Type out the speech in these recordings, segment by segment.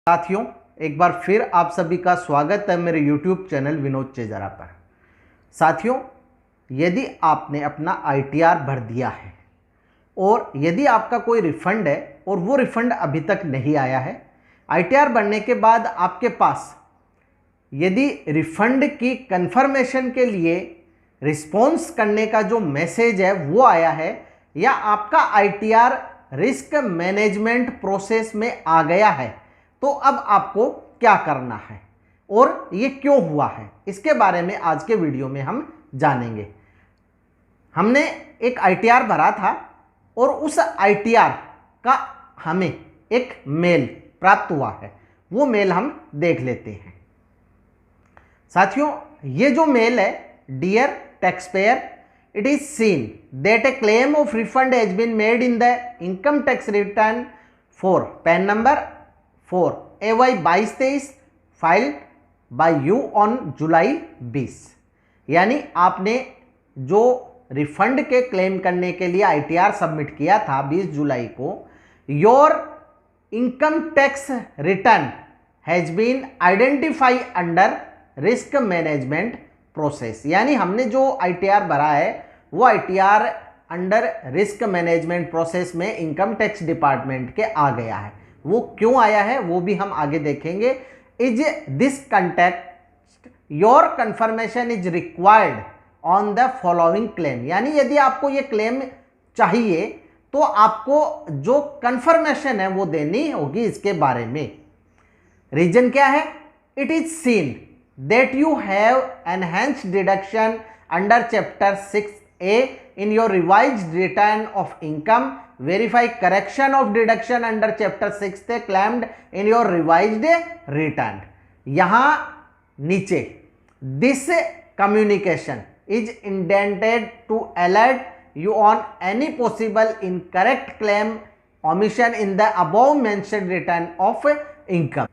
साथियों, एक बार फिर आप सभी का स्वागत है मेरे YouTube चैनल विनोद चेजारा पर। साथियों, यदि आपने अपना ITR भर दिया है और यदि आपका कोई रिफंड है और वो रिफंड अभी तक नहीं आया है, ITR भरने के बाद आपके पास यदि रिफंड की कंफर्मेशन के लिए रिस्पॉन्स करने का जो मैसेज है वो आया है या आपका ITR रिस्क मैनेजमेंट प्रोसेस में आ गया है, तो अब आपको क्या करना है और ये क्यों हुआ है, इसके बारे में आज के वीडियो में हम जानेंगे। हमने एक ITR भरा था और उस ITR का हमें एक मेल प्राप्त हुआ है, वो मेल हम देख लेते हैं। साथियों, ये जो मेल है, dear taxpayer, it is seen that a claim of refund has been made in the income tax return for PAN number 4 AY 2223 filed by you on July 20। यानी आपने जो रिफंड के क्लेम करने के लिए ITR सबमिट किया था 20 जुलाई को, your income tax return has been identify under risk management process. यानी हमने जो ITR भरा है वो ITR under risk management process में इनकम टैक्स डिपार्टमेंट के आ गया है। वो क्यों आया है वो भी हम आगे देखेंगे। Is this context your confirmation is required on the following claim. यानी यदि आपको ये क्लेम चाहिए तो आपको जो कंफर्मेशन है वो देनी होगी इसके बारे में। रीजन क्या है? It is seen that you have enhanced deduction under chapter 6A in your revised return of income. Verify correction of deduction under chapter 6A claimed in your revised return. यहाँ नीचे this communication is intended to alert you on any possible incorrect claim omission in the above mentioned return of income।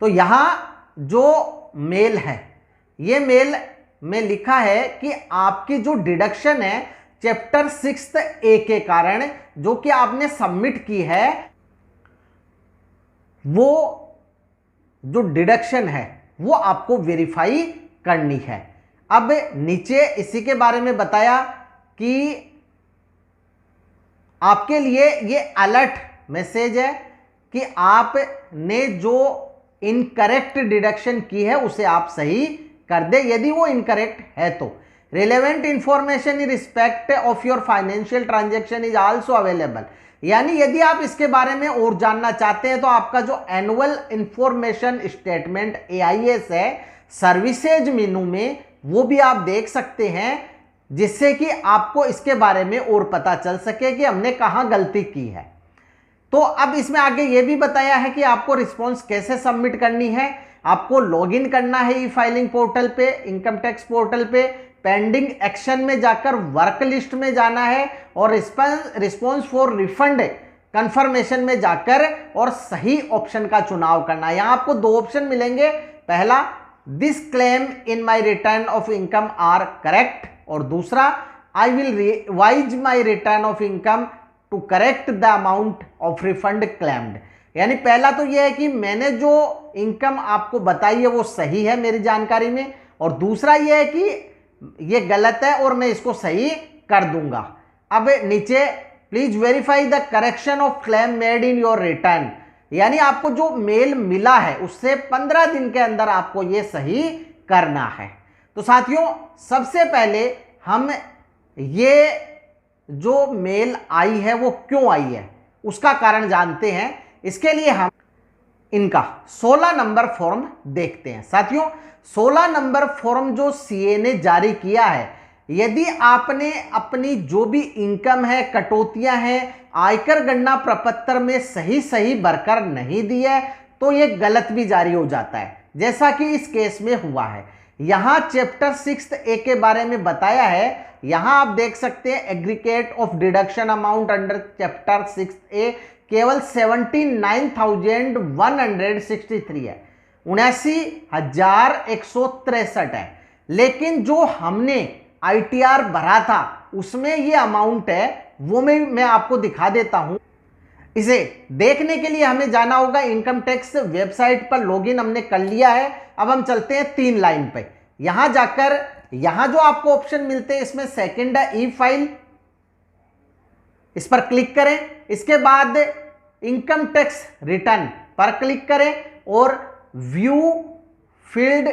तो यहाँ जो mail है, ये mail में लिखा है कि आपकी जो डिडक्शन है चैप्टर 6A के कारण जो कि आपने सबमिट की है, वो जो डिडक्शन है वो आपको वेरीफाई करनी है। अब नीचे इसी के बारे में बताया कि आपके लिए ये अलर्ट मैसेज है कि आपने जो इनकरेक्ट डिडक्शन की है उसे आप सही कर दे, यदि वो इनकरेक्ट है तो। Relevant information in respect of your financial transaction is also available. यानी यदि आप इसके बारे में और जानना चाहते हैं तो आपका जो एनुअल इंफॉर्मेशन स्टेटमेंट AIS है सर्विसेज मेनू में, वो भी आप देख सकते हैं, जिससे कि आपको इसके बारे में और पता चल सके कि हमने कहां गलती की है। तो अब इसमें आगे ये भी बताया है कि आपको रिस्पॉन्स कैसे सबमिट करनी है। आपको लॉगिन करना है ई फाइलिंग पोर्टल पे, इनकम टैक्स पोर्टल पे, पेंडिंग एक्शन में जाकर वर्क लिस्ट में जाना है और रिस्पॉन्स फॉर रिफंड कंफर्मेशन में जाकर और सही ऑप्शन का चुनाव करना है। यहां आपको दो ऑप्शन मिलेंगे, पहला this claim in my return of income are correct और दूसरा I will revise my return of income to correct the amount of refund claimed. यानी पहला तो यह है कि मैंने जो इनकम आपको बताई है वो सही है मेरी जानकारी में, और दूसरा यह है कि ये गलत है और मैं इसको सही कर दूंगा। अब नीचे please verify the correction of claim made in your return. यानी आपको जो मेल मिला है उससे 15 दिन के अंदर आपको ये सही करना है। तो साथियों, सबसे पहले हम ये जो मेल आई है वो क्यों आई है उसका कारण जानते हैं। इसके लिए हम इनका 16 नंबर फॉर्म देखते हैं। साथियों, 16 नंबर फॉर्म जो CA ने जारी किया है, यदि आपने अपनी जो भी इनकम है, कटौतियां हैं, आयकर गणना प्रपत्र में सही भरकर नहीं दी है तो ये गलत भी जारी हो जाता है, जैसा कि इस केस में हुआ है। यहां चैप्टर 6A के बारे में बताया है। यहां आप देख सकते हैं aggregate of deduction amount under chapter 6A केवल 79,163 है, 79,163 है, लेकिन जो हमने आईटीआर भरा था उसमें ये अमाउंट है, वो मैं आपको दिखा देता हूं। इसे देखने के लिए हमें जाना होगा इनकम टैक्स वेबसाइट पर, लॉगिन हमने कर लिया है। अब हम चलते हैं 3 लाइन पे। यहां जाकर यहां जो आपको ऑप्शन मिलते हैं इसमें सेकंड है ई फाइल, इस पर क्लिक करें। इसके बाद इनकम टैक्स रिटर्न पर क्लिक करें और व्यू फील्ड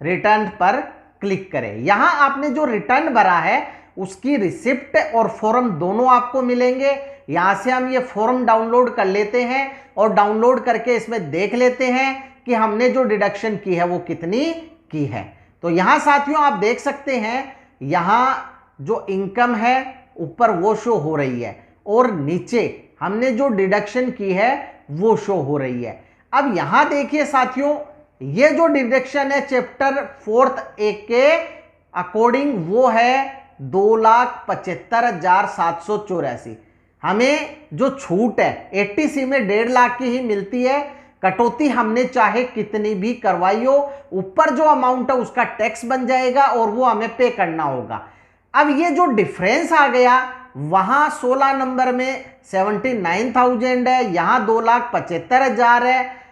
रिटर्न पर क्लिक करें। यहां आपने जो रिटर्न भरा है उसकी रिसिप्ट और फॉर्म दोनों आपको मिलेंगे। यहां से हम ये फॉर्म डाउनलोड कर लेते हैं और डाउनलोड करके इसमें देख लेते हैं कि हमने जो डिडक्शन की है वो कितनी की है। तो यहां साथियों आप देख सकते हैं, यहां जो इनकम है ऊपर वो शो हो रही है और नीचे हमने जो डिडक्शन की है वो शो हो रही है। अब यहां देखिए साथियों, ये जो डिडक्शन है चैप्टर 4 ए के अकॉर्डिंग वो है 2,75,784। हमें जो छूट है 80C में 1.5 लाख की ही मिलती है। कटौती हमने चाहे कितनी भी करवाई हो, ऊपर जो अमाउंट है उसका टैक्स बन जाएगा और वो हमें पे करना होगा। अब ये जो डिफरेंस आ गया, वहां 16 नंबर में 79,000 है, यहां 2,75,000 है।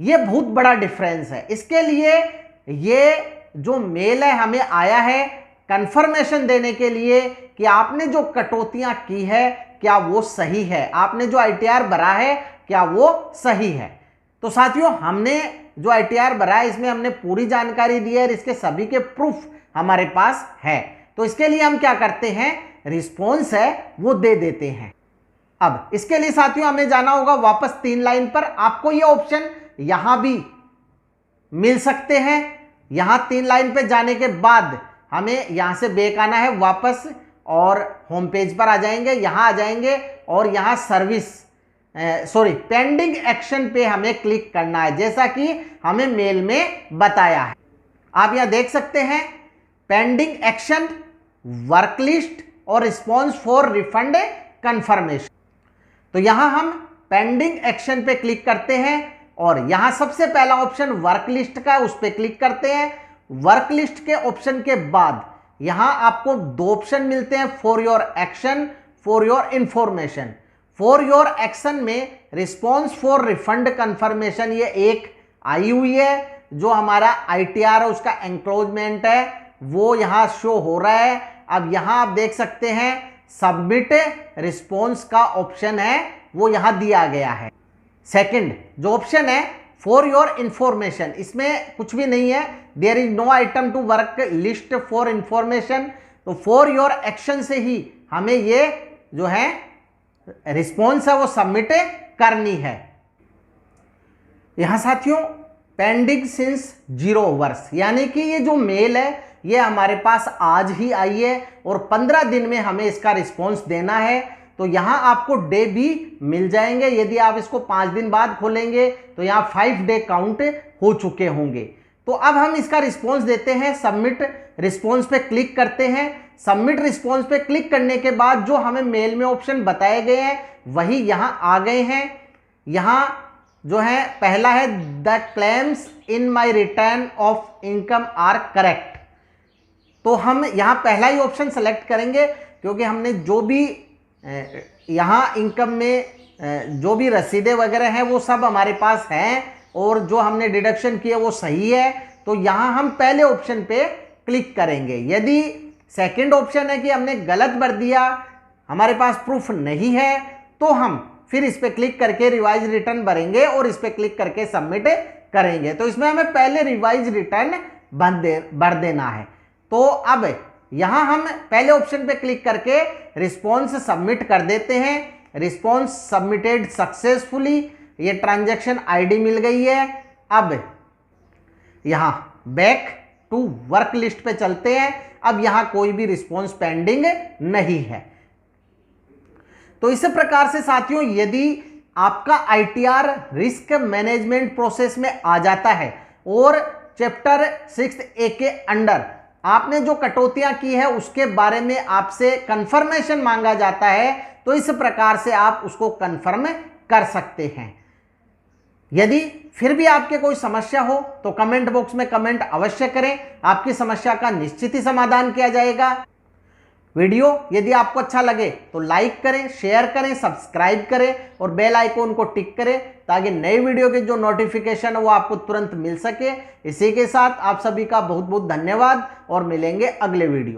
ये बहुत बड़ा डिफरेंस है। इसके लिए ये जो मेल है हमें आया है कंफर्मेशन देने के लिए कि आपने जो कटौतियां की है क्या वो सही है, आपने जो आईटीआर भरा है क्या वो सही है। तो साथियों हमने जो आईटीआर भरा है इसमें हमने पूरी जानकारी दी है और इसके सभी के प्रूफ हमारे पास है। तो इसके लिए हम क्या करते हैं, रिस्पॉन्स है वो दे देते हैं। अब इसके लिए साथियों हमें जाना होगा वापस 3 लाइन पर। आपको ये ऑप्शन यहां भी मिल सकते हैं। यहां 3 लाइन पे जाने के बाद हमें यहां से बैक आना है वापस और होम पेज पर आ जाएंगे। यहां आ जाएंगे और यहां पेंडिंग एक्शन पे हमें क्लिक करना है, जैसा कि हमें मेल में बताया है। आप यहां देख सकते हैं पेंडिंग एक्शन, वर्क लिस्ट और रिस्पॉन्स फॉर रिफंड कंफर्मेशन। तो यहां हम पेंडिंग एक्शन पे क्लिक करते हैं और यहां सबसे पहला ऑप्शन वर्क लिस्ट का है, उस पर क्लिक करते हैं। वर्क लिस्ट के ऑप्शन के बाद यहां आपको 2 ऑप्शन मिलते हैं, for your action, for your information. For your action में रिस्पॉन्स फॉर रिफंड कंफर्मेशन ये एक आई हुई है, जो हमारा आईटीआर है उसका एंक्लोजमेंट है वो यहां शो हो रहा है। अब यहां आप देख सकते हैं सबमिट रिस्पॉन्स का ऑप्शन है वो यहां दिया गया है। सेकंड जो ऑप्शन है फॉर योर इंफॉर्मेशन, इसमें कुछ भी नहीं है, there is no item to work list for information. तो फॉर योर एक्शन से ही हमें ये जो है रिस्पॉन्स है वो सबमिट करनी है। यहां साथियों पेंडिंग सिंस 0 आवर्स, यानी कि ये जो मेल है ये हमारे पास आज ही आई है और 15 दिन में हमें इसका रिस्पॉन्स देना है। तो यहां आपको डे भी मिल जाएंगे। यदि आप इसको 5 दिन बाद खोलेंगे तो यहां 5 डे काउंट हो चुके होंगे। तो अब हम इसका रिस्पॉन्स देते हैं, सबमिट रिस्पॉन्स पे क्लिक करते हैं। सबमिट रिस्पॉन्स पे क्लिक करने के बाद जो हमें मेल में ऑप्शन बताए गए हैं वही यहां आ गए हैं। यहां जो है पहला है the claims in my return of income are correct. तो हम यहां पहला ही ऑप्शन सेलेक्ट करेंगे क्योंकि हमने जो भी यहां इनकम में जो भी रसीदें वगैरह हैं वो सब हमारे पास हैं और जो हमने डिडक्शन किया वो सही है। तो यहां हम पहले ऑप्शन पे क्लिक करेंगे। यदि सेकंड ऑप्शन है कि हमने गलत भर दिया, हमारे पास प्रूफ नहीं है, तो हम फिर इस पे क्लिक करके रिवाइज रिटर्न भरेंगे और इस पे क्लिक करके सबमिट करेंगे। तो इसमें हमें पहले रिवाइज रिटर्न भर देना है। तो अब यहां हम पहले ऑप्शन पे क्लिक करके रिस्पॉन्स सबमिट कर देते हैं। रिस्पॉन्स सबमिटेड सक्सेसफुली, ये ट्रांजैक्शन आईडी मिल गई है। अब यहां बैक टू वर्क लिस्ट पे चलते हैं। अब यहां कोई भी रिस्पॉन्स पेंडिंग नहीं है। तो इस प्रकार से साथियों यदि आपका आईटीआर रिस्क मैनेजमेंट प्रोसेस में आ जाता है और चैप्टर 6 ए के अंडर आपने जो कटौतियां की है उसके बारे में आपसे कंफर्मेशन मांगा जाता है, तो इस प्रकार से आप उसको कंफर्म कर सकते हैं। यदि फिर भी आपके कोई समस्या हो तो कमेंट बॉक्स में कमेंट अवश्य करें, आपकी समस्या का निश्चित ही समाधान किया जाएगा। वीडियो यदि आपको अच्छा लगे तो लाइक करें, शेयर करें, सब्सक्राइब करें और बेल आइकॉन को टिक करें ताकि नई वीडियो के जो नोटिफिकेशन है वो आपको तुरंत मिल सके। इसी के साथ आप सभी का बहुत बहुत धन्यवाद और मिलेंगे अगले वीडियो।